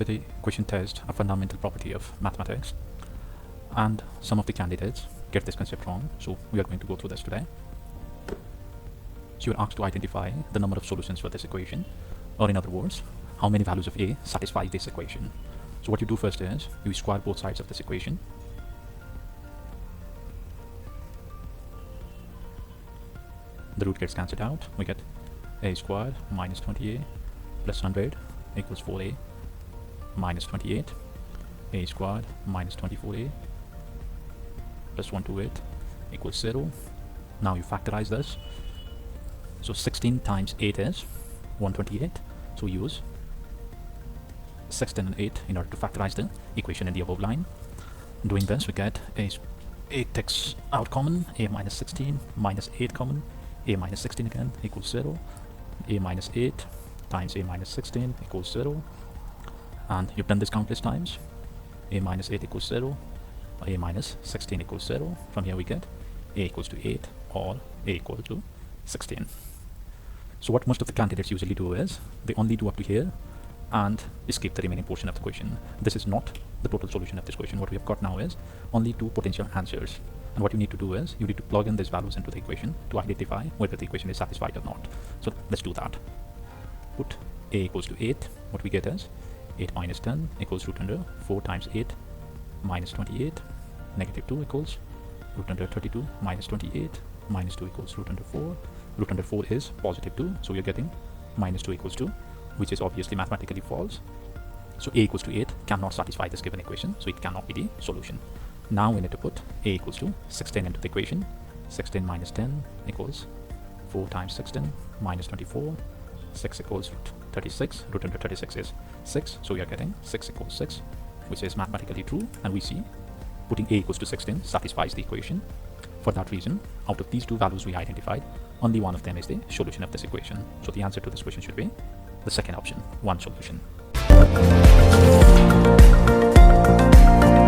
Today, question test a fundamental property of mathematics, and some of the candidates get this concept wrong, so we are going to go through this today. So you're asked to identify the number of solutions for this equation, or in other words, how many values of a satisfy this equation. So what you do first is you square both sides of this equation. The root gets cancelled out. We get a squared minus 20a plus 100 equals 4a minus 28, a squared minus 24a plus 128 equals 0. Now you factorize this. So 16 times 8 is 128. So we use 16 and 8 in order to factorize the equation in the above line. Doing this, we get a 8 takes out common, a minus 16 minus 8 common, a minus 16 again equals 0, a minus 8 times a minus 16 equals 0, and you've done this countless times. A minus 8 equals 0, a minus 16 equals 0. From here we get a equals to 8 or a equal to 16. So what most of the candidates usually do is they only do up to here and skip the remaining portion of the question. This is not the total solution of this question. What we have got now is only two potential answers, and what you need to do is you need to plug in these values into the equation to identify whether the equation is satisfied or not. So let's do that. Put a equals to 8. What we get is 8 minus 10 equals root under 4 times 8 minus 28. Negative 2 equals root under 32 minus 28. Minus 2 equals root under 4. Root under 4 is positive 2, so we are getting minus 2 equals 2, which is obviously mathematically false. So a equals to 8 cannot satisfy this given equation, so it cannot be the solution. Now we need to put a equals to 16 into the equation. 16 minus 10 equals 4 times 16 minus 24. 6 equals root 36. Root under 36 is 6, so we are getting 6 equals 6, which is mathematically true, and we see putting a equals to 16 satisfies the equation. For that reason, out of these two values we identified, only one of them is the solution of this equation. So the answer to this question should be the second option, one solution.